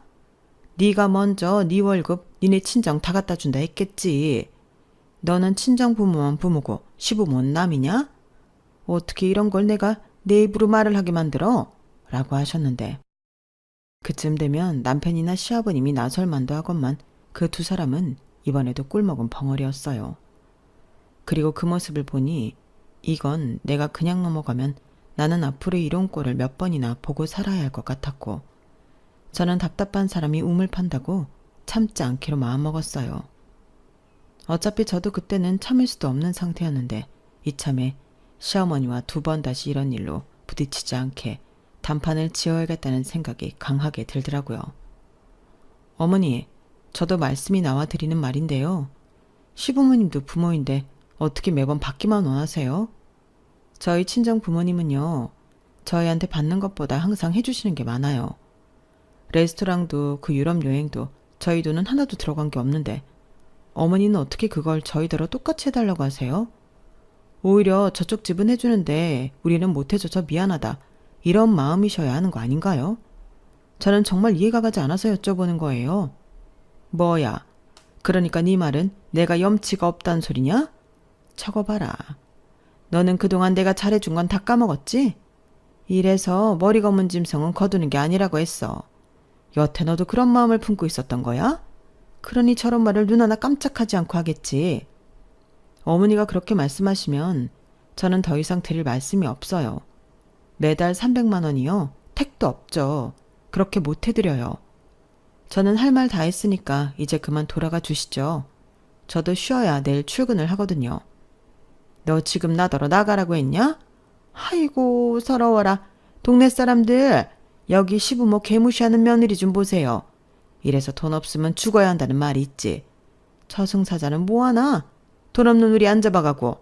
A: 네가 먼저 네 월급 니네 친정 다 갖다 준다 했겠지. 너는 친정 부모만 부모고 시부모는 남이냐? 어떻게 이런 걸 내가 내 입으로 말을 하게 만들어? 라고 하셨는데, 그쯤 되면 남편이나 시아버님이 나설 만도 하건만 그 두 사람은 이번에도 꿀먹은 벙어리였어요. 그리고 그 모습을 보니 이건 내가 그냥 넘어가면 나는 앞으로 이런 꼴을 몇 번이나 보고 살아야 할 것 같았고, 저는 답답한 사람이 우물 판다고 참지 않기로 마음먹었어요. 어차피 저도 그때는 참을 수도 없는 상태였는데 이참에 시어머니와 두 번 다시 이런 일로 부딪히지 않게 단판을 지어야겠다는 생각이 강하게 들더라고요. 어머니, 저도 말씀이 나와 드리는 말인데요. 시부모님도 부모인데 어떻게 매번 받기만 원하세요? 저희 친정 부모님은요, 저희한테 받는 것보다 항상 해주시는 게 많아요. 레스토랑도 그 유럽 여행도 저희 돈은 하나도 들어간 게 없는데 어머니는 어떻게 그걸 저희대로 똑같이 해달라고 하세요? 오히려 저쪽 집은 해주는데 우리는 못해줘서 미안하다. 이런 마음이셔야 하는 거 아닌가요? 저는 정말 이해가 가지 않아서 여쭤보는 거예요. 뭐야? 그러니까 네 말은 내가 염치가 없다는 소리냐? 적어봐라. 너는 그동안 내가 잘해준 건 다 까먹었지? 이래서 머리 검은 짐승은 거두는 게 아니라고 했어. 여태 너도 그런 마음을 품고 있었던 거야? 그러니 저런 말을 눈 하나 깜짝하지 않고 하겠지. 어머니가 그렇게 말씀하시면 저는 더 이상 드릴 말씀이 없어요. 매달 300만 원이요. 택도 없죠. 그렇게 못 해드려요. 저는 할 말 다 했으니까 이제 그만 돌아가 주시죠. 저도 쉬어야 내일 출근을 하거든요. 너 지금 나더러 나가라고 했냐? 아이고 서러워라. 동네 사람들 여기 시부모 개무시하는 며느리 좀 보세요. 이래서 돈 없으면 죽어야 한다는 말이 있지. 저승사자는 뭐하나? 돈 없는 우리 안 잡아가고.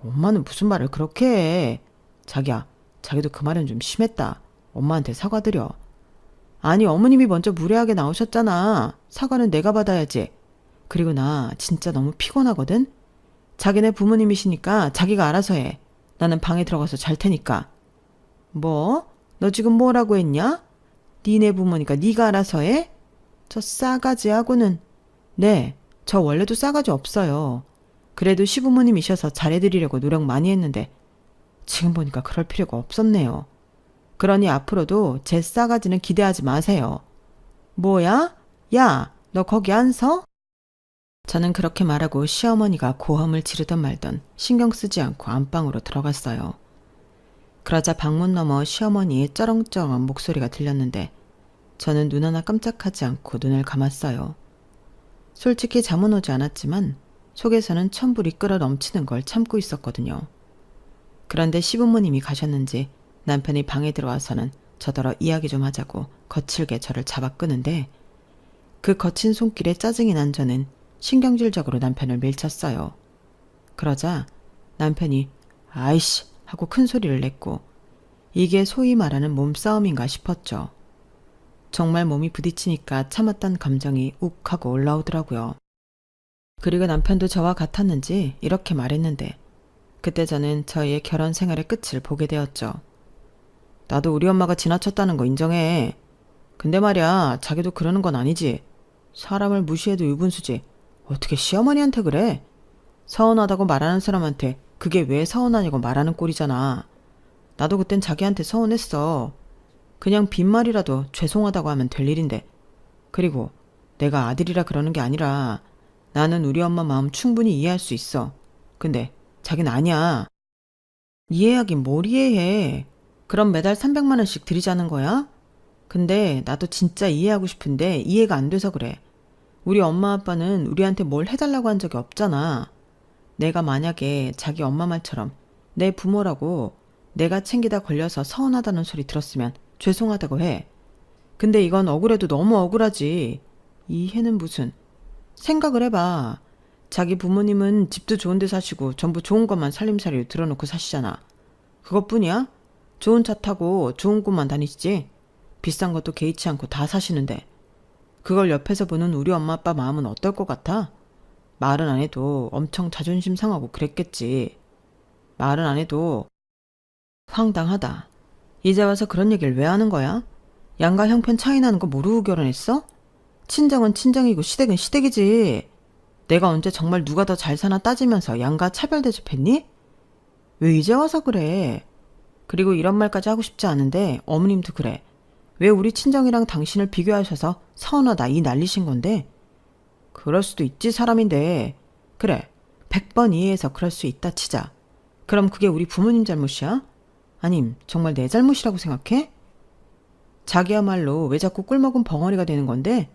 A: 엄마는 무슨 말을 그렇게 해. 자기야, 자기도 그 말은 좀 심했다. 엄마한테 사과드려. 아니 어머님이 먼저 무례하게 나오셨잖아. 사과는 내가 받아야지. 그리고 나 진짜 너무 피곤하거든. 자기네 부모님이시니까 자기가 알아서 해. 나는 방에 들어가서 잘 테니까. 뭐? 너 지금 뭐라고 했냐? 니네 부모니까 네가 알아서 해? 저 싸가지하고는. 네, 저 원래도 싸가지 없어요. 그래도 시부모님이셔서 잘해드리려고 노력 많이 했는데 지금 보니까 그럴 필요가 없었네요. 그러니 앞으로도 제 싸가지는 기대하지 마세요. 뭐야? 야, 너 거기 안 서? 저는 그렇게 말하고 시어머니가 고함을 지르던 말던 신경 쓰지 않고 안방으로 들어갔어요. 그러자 방문 너머 시어머니의 쩌렁쩌렁한 목소리가 들렸는데 저는 눈 하나 깜짝하지 않고 눈을 감았어요. 솔직히 잠은 오지 않았지만 속에서는 천불이 끓어 넘치는 걸 참고 있었거든요. 그런데 시부모님이 가셨는지 남편이 방에 들어와서는 저더러 이야기 좀 하자고 거칠게 저를 잡아 끄는데 그 거친 손길에 짜증이 난 저는 신경질적으로 남편을 밀쳤어요. 그러자 남편이 아이씨 하고 큰 소리를 냈고 이게 소위 말하는 몸싸움인가 싶었죠. 정말 몸이 부딪히니까 참았던 감정이 욱 하고 올라오더라고요. 그리고 남편도 저와 같았는지 이렇게 말했는데 그때 저는 저희의 결혼 생활의 끝을 보게 되었죠. 나도 우리 엄마가 지나쳤다는 거 인정해. 근데 말이야 자기도 그러는 건 아니지. 사람을 무시해도 유분수지. 어떻게 시어머니한테 그래? 서운하다고 말하는 사람한테 그게 왜 서운하냐고 말하는 꼴이잖아. 나도 그땐 자기한테 서운했어. 그냥 빈말이라도 죄송하다고 하면 될 일인데. 그리고 내가 아들이라 그러는 게 아니라 나는 우리 엄마 마음 충분히 이해할 수 있어. 근데 자기는 아니야. 이해하긴 뭘 이해해. 그럼 매달 300만 원씩 드리자는 거야? 근데 나도 진짜 이해하고 싶은데 이해가 안 돼서 그래. 우리 엄마 아빠는 우리한테 뭘 해달라고 한 적이 없잖아. 내가 만약에 자기 엄마 말처럼 내 부모라고 내가 챙기다 걸려서 서운하다는 소리 들었으면 죄송하다고 해. 근데 이건 억울해도 너무 억울하지. 이해는 무슨. 생각을 해봐. 자기 부모님은 집도 좋은 데 사시고 전부 좋은 것만 살림살이로 들어놓고 사시잖아. 그것뿐이야? 좋은 차 타고 좋은 곳만 다니시지? 비싼 것도 개의치 않고 다 사시는데. 그걸 옆에서 보는 우리 엄마 아빠 마음은 어떨 것 같아? 말은 안 해도 엄청 자존심 상하고 그랬겠지. 말은 안 해도. 황당하다. 이제 와서 그런 얘기를 왜 하는 거야? 양가 형편 차이 나는 거 모르고 결혼했어? 친정은 친정이고 시댁은 시댁이지. 내가 언제 정말 누가 더 잘 사나 따지면서 양가 차별 대접했니? 왜 이제 와서 그래? 그리고 이런 말까지 하고 싶지 않은데 어머님도 그래. 왜 우리 친정이랑 당신을 비교하셔서 서운하다 이 난리신 건데? 그럴 수도 있지 사람인데. 그래 100번 이해해서 그럴 수 있다 치자. 그럼 그게 우리 부모님 잘못이야? 아님 정말 내 잘못이라고 생각해? 자기야말로 왜 자꾸 꿀먹은 벙어리가 되는 건데?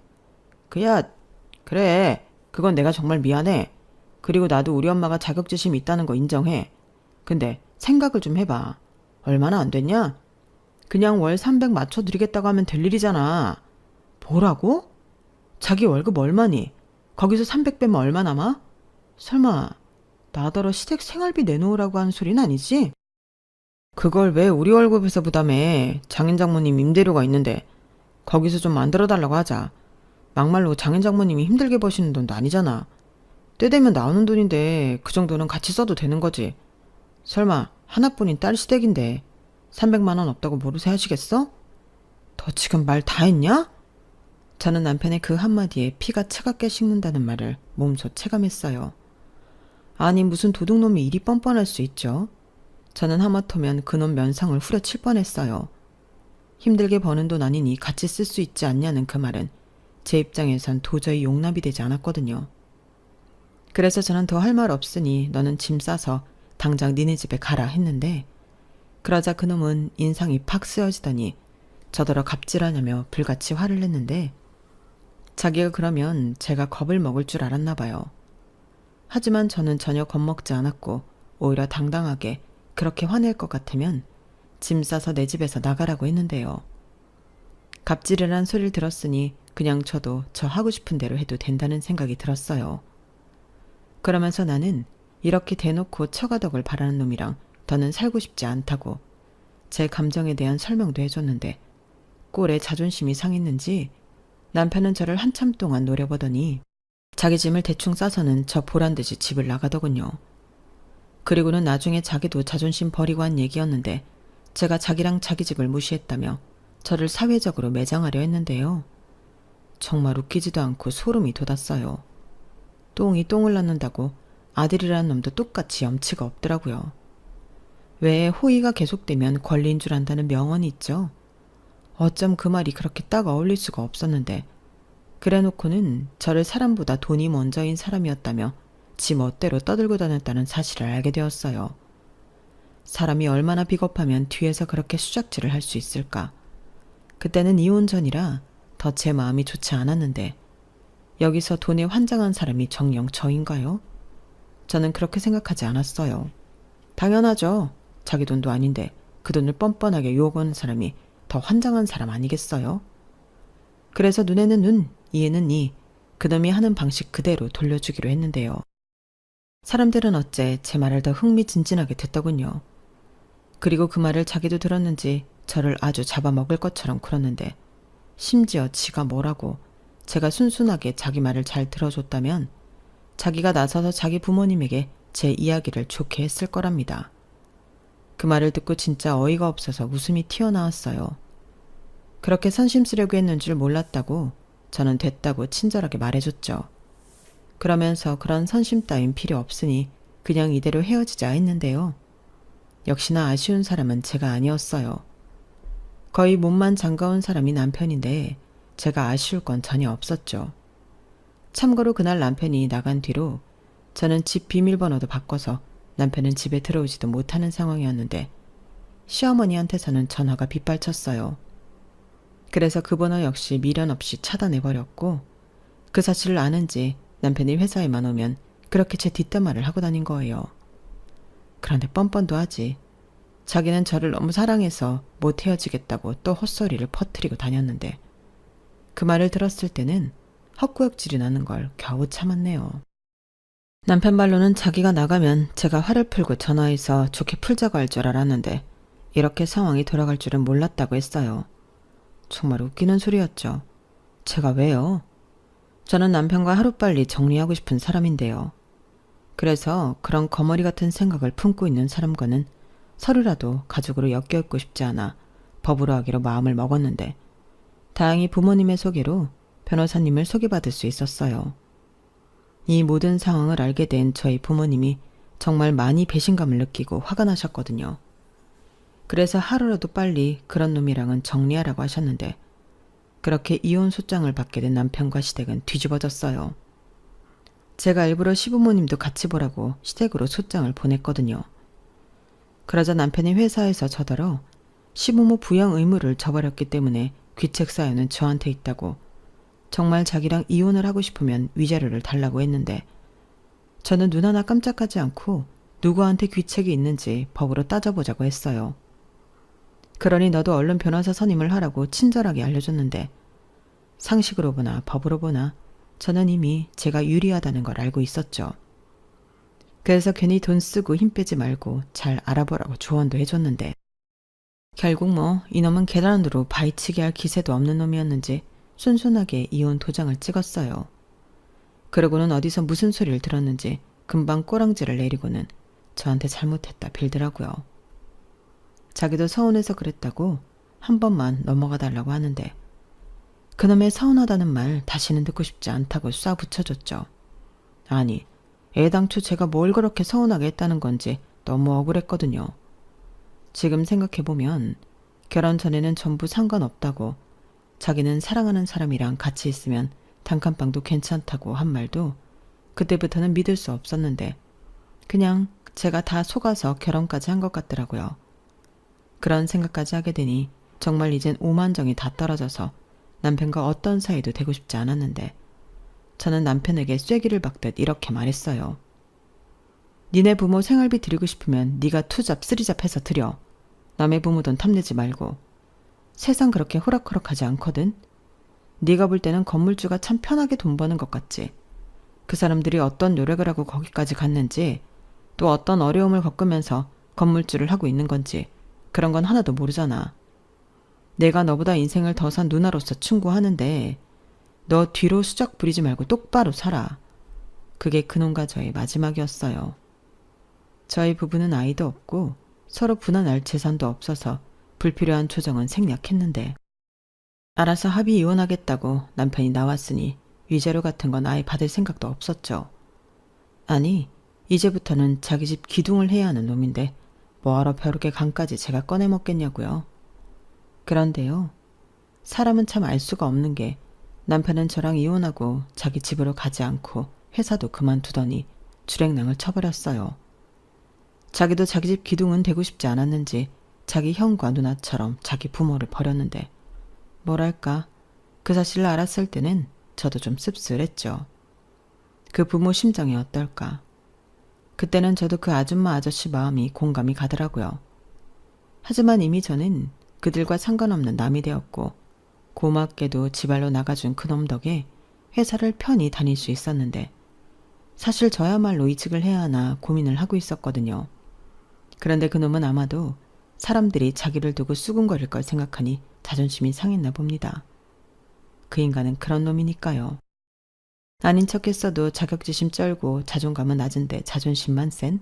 A: 그래 그건 내가 정말 미안해. 그리고 나도 우리 엄마가 자격지심이 있다는 거 인정해. 근데 생각을 좀 해봐. 얼마나 안 됐냐? 그냥 월 300 맞춰드리겠다고 하면 될 일이잖아. 뭐라고? 자기 월급 얼마니? 거기서 300 빼면 얼마 남아? 설마 나더러 시댁 생활비 내놓으라고 하는 소리는 아니지? 그걸 왜 우리 월급에서 부담해? 장인 장모님 임대료가 있는데 거기서 좀 만들어달라고 하자. 막말로 장인 장모님이 힘들게 버시는 돈도 아니잖아. 때 되면 나오는 돈인데 그 정도는 같이 써도 되는 거지. 설마 하나뿐인 딸 시댁인데 300만 원 없다고 모르쇠 하시겠어? 너 지금 말 다 했냐? 저는 남편의 그 한마디에 피가 차갑게 식는다는 말을 몸소 체감했어요. 아니 무슨 도둑놈이 이리 뻔뻔할 수 있죠? 저는 하마터면 그놈 면상을 후려칠 뻔했어요. 힘들게 버는 돈 아니니 같이 쓸 수 있지 않냐는 그 말은 제 입장에선 도저히 용납이 되지 않았거든요. 그래서 저는 더 할 말 없으니 너는 짐 싸서 당장 니네 집에 가라 했는데 그러자 그놈은 인상이 팍 쓰여지더니 저더러 갑질하냐며 불같이 화를 냈는데 자기가 그러면 제가 겁을 먹을 줄 알았나 봐요. 하지만 저는 전혀 겁먹지 않았고 오히려 당당하게 그렇게 화낼 것 같으면 짐 싸서 내 집에서 나가라고 했는데요. 갑질이란 소리를 들었으니 그냥 저도 저 하고 싶은 대로 해도 된다는 생각이 들었어요. 그러면서 나는 이렇게 대놓고 처가덕을 바라는 놈이랑 더는 살고 싶지 않다고 제 감정에 대한 설명도 해줬는데 꼴에 자존심이 상했는지 남편은 저를 한참 동안 노려보더니 자기 짐을 대충 싸서는 저 보란듯이 집을 나가더군요. 그리고는 나중에 자기도 자존심 버리고 한 얘기였는데 제가 자기랑 자기 집을 무시했다며 저를 사회적으로 매장하려 했는데요. 정말 웃기지도 않고 소름이 돋았어요. 똥이 똥을 낳는다고 아들이라는 놈도 똑같이 염치가 없더라고요. 왜 호의가 계속되면 권리인 줄 안다는 명언이 있죠. 어쩜 그 말이 그렇게 딱 어울릴 수가 없었는데 그래놓고는 저를 사람보다 돈이 먼저인 사람이었다며 지 멋대로 떠들고 다녔다는 사실을 알게 되었어요. 사람이 얼마나 비겁하면 뒤에서 그렇게 수작질을 할 수 있을까. 그때는 이혼 전이라 더 제 마음이 좋지 않았는데 여기서 돈에 환장한 사람이 정녕 저인가요? 저는 그렇게 생각하지 않았어요. 당연하죠. 자기 돈도 아닌데 그 돈을 뻔뻔하게 유혹하는 사람이 더 환장한 사람 아니겠어요? 그래서 눈에는 눈, 이에는 이, 그놈이 하는 방식 그대로 돌려주기로 했는데요. 사람들은 어째 제 말을 더 흥미진진하게 듣더군요. 그리고 그 말을 자기도 들었는지 저를 아주 잡아먹을 것처럼 굴었는데 심지어 지가 뭐라고 제가 순순하게 자기 말을 잘 들어줬다면 자기가 나서서 자기 부모님에게 제 이야기를 좋게 했을 거랍니다. 그 말을 듣고 진짜 어이가 없어서 웃음이 튀어나왔어요. 그렇게 선심쓰려고 했는 줄 몰랐다고 저는 됐다고 친절하게 말해줬죠. 그러면서 그런 선심 따윈 필요 없으니 그냥 이대로 헤어지자 했는데요. 역시나 아쉬운 사람은 제가 아니었어요. 거의 몸만 장가온 사람이 남편인데 제가 아쉬울 건 전혀 없었죠. 참고로 그날 남편이 나간 뒤로 저는 집 비밀번호도 바꿔서 남편은 집에 들어오지도 못하는 상황이었는데 시어머니한테서는 전화가 빗발쳤어요. 그래서 그 번호 역시 미련 없이 차단해버렸고 그 사실을 아는지 남편이 회사에만 오면 그렇게 제 뒷담화를 하고 다닌 거예요. 그런데 뻔뻔도 하지. 자기는 저를 너무 사랑해서 못 헤어지겠다고 또 헛소리를 퍼뜨리고 다녔는데 그 말을 들었을 때는 헛구역질이 나는 걸 겨우 참았네요. 남편 말로는 자기가 나가면 제가 화를 풀고 전화해서 좋게 풀자고 할 줄 알았는데 이렇게 상황이 돌아갈 줄은 몰랐다고 했어요. 정말 웃기는 소리였죠. 제가 왜요? 저는 남편과 하루빨리 정리하고 싶은 사람인데요. 그래서 그런 거머리 같은 생각을 품고 있는 사람과는 서로라도 가족으로 엮여있고 싶지 않아 법으로 하기로 마음을 먹었는데 다행히 부모님의 소개로 변호사님을 소개받을 수 있었어요. 이 모든 상황을 알게 된 저희 부모님이 정말 많이 배신감을 느끼고 화가 나셨거든요. 그래서 하루라도 빨리 그런 놈이랑은 정리하라고 하셨는데 그렇게 이혼 소장을 받게 된 남편과 시댁은 뒤집어졌어요. 제가 일부러 시부모님도 같이 보라고 시댁으로 소장을 보냈거든요. 그러자 남편이 회사에서 저더러 시부모 부양 의무를 져버렸기 때문에 귀책 사유는 저한테 있다고 정말 자기랑 이혼을 하고 싶으면 위자료를 달라고 했는데 저는 눈 하나 깜짝하지 않고 누구한테 귀책이 있는지 법으로 따져보자고 했어요. 그러니 너도 얼른 변호사 선임을 하라고 친절하게 알려줬는데 상식으로 보나 법으로 보나 저는 이미 제가 유리하다는 걸 알고 있었죠. 그래서 괜히 돈 쓰고 힘 빼지 말고 잘 알아보라고 조언도 해줬는데 결국 뭐 이놈은 계단으로 바위치기 할 기세도 없는 놈이었는지 순순하게 이혼 도장을 찍었어요. 그러고는 어디서 무슨 소리를 들었는지 금방 꼬랑지를 내리고는 저한테 잘못했다 빌더라고요. 자기도 서운해서 그랬다고 한 번만 넘어가 달라고 하는데 그놈의 서운하다는 말 다시는 듣고 싶지 않다고 쏴 붙여줬죠. 아니, 애당초 제가 뭘 그렇게 서운하게 했다는 건지 너무 억울했거든요. 지금 생각해보면 결혼 전에는 전부 상관없다고 자기는 사랑하는 사람이랑 같이 있으면 단칸방도 괜찮다고 한 말도 그때부터는 믿을 수 없었는데 그냥 제가 다 속아서 결혼까지 한 것 같더라고요. 그런 생각까지 하게 되니 정말 이젠 오만정이 다 떨어져서 남편과 어떤 사이도 되고 싶지 않았는데 저는 남편에게 쐐기를 박듯 이렇게 말했어요. 니네 부모 생활비 드리고 싶으면 네가 투잡 쓰리잡 해서 드려. 남의 부모 돈 탐내지 말고. 세상 그렇게 호락호락하지 않거든. 네가 볼 때는 건물주가 참 편하게 돈 버는 것 같지. 그 사람들이 어떤 노력을 하고 거기까지 갔는지 또 어떤 어려움을 겪으면서 건물주를 하고 있는 건지 그런 건 하나도 모르잖아. 내가 너보다 인생을 더 산 누나로서 충고하는데 너 뒤로 수작 부리지 말고 똑바로 살아. 그게 그놈과 저의 마지막이었어요. 저희 부부는 아이도 없고 서로 분한할 재산도 없어서 불필요한 조정은 생략했는데 알아서 합의 이혼하겠다고 남편이 나왔으니 위자료 같은 건 아예 받을 생각도 없었죠. 아니, 이제부터는 자기 집 기둥을 해야 하는 놈인데 뭐하러 벼룩의 간까지 제가 꺼내 먹겠냐고요. 그런데요, 사람은 참 알 수가 없는 게 남편은 저랑 이혼하고 자기 집으로 가지 않고 회사도 그만두더니 주랭랑을 쳐버렸어요. 자기도 자기 집 기둥은 되고 싶지 않았는지 자기 형과 누나처럼 자기 부모를 버렸는데 뭐랄까, 그 사실을 알았을 때는 저도 좀 씁쓸했죠. 그 부모 심정이 어떨까. 그때는 저도 그 아줌마 아저씨 마음이 공감이 가더라고요. 하지만 이미 저는 그들과 상관없는 남이 되었고 고맙게도 지발로 나가준 그놈 덕에 회사를 편히 다닐 수 있었는데 사실 저야말로 이직을 해야 하나 고민을 하고 있었거든요. 그런데 그놈은 아마도 사람들이 자기를 두고 수군거릴 걸 생각하니 자존심이 상했나 봅니다. 그 인간은 그런 놈이니까요. 아닌 척했어도 자격지심 쩔고 자존감은 낮은데 자존심만 센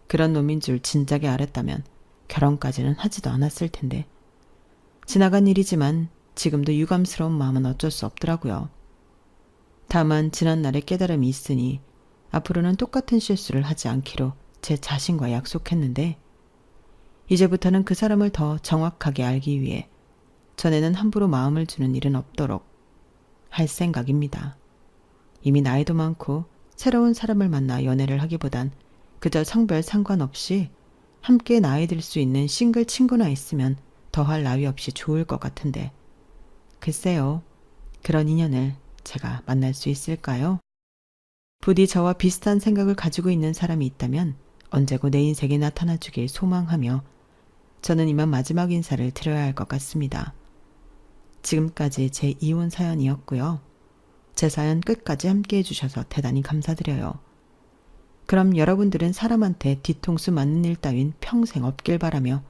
A: 그런 놈인 줄 진작에 알았다면 결혼까지는 하지도 않았을 텐데 지나간 일이지만 지금도 유감스러운 마음은 어쩔 수 없더라고요. 다만 지난날의 깨달음이 있으니 앞으로는 똑같은 실수를 하지 않기로 제 자신과 약속했는데 이제부터는 그 사람을 더 정확하게 알기 위해 전에는 함부로 마음을 주는 일은 없도록 할 생각입니다. 이미 나이도 많고 새로운 사람을 만나 연애를 하기보단 그저 성별 상관없이 함께 나이 들 수 있는 싱글 친구나 있으면 더할 나위 없이 좋을 것 같은데 글쎄요, 그런 인연을 제가 만날 수 있을까요? 부디 저와 비슷한 생각을 가지고 있는 사람이 있다면 언제고 내 인생에 나타나주길 소망하며 저는 이만 마지막 인사를 드려야 할 것 같습니다. 지금까지 제 이혼 사연이었고요. 제 사연 끝까지 함께 해주셔서 대단히 감사드려요. 그럼 여러분들은 사람한테 뒤통수 맞는 일 따윈 평생 없길 바라며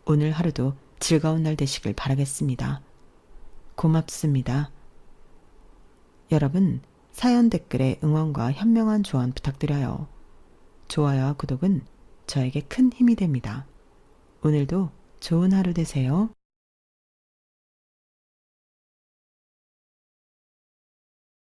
A: 오늘 하루도 즐거운 날 되시길 바라겠습니다. 고맙습니다. 여러분, 사연 댓글에 응원과 현명한 조언 부탁드려요. 좋아요와 구독은 저에게 큰 힘이 됩니다. 오늘도 좋은 하루 되세요.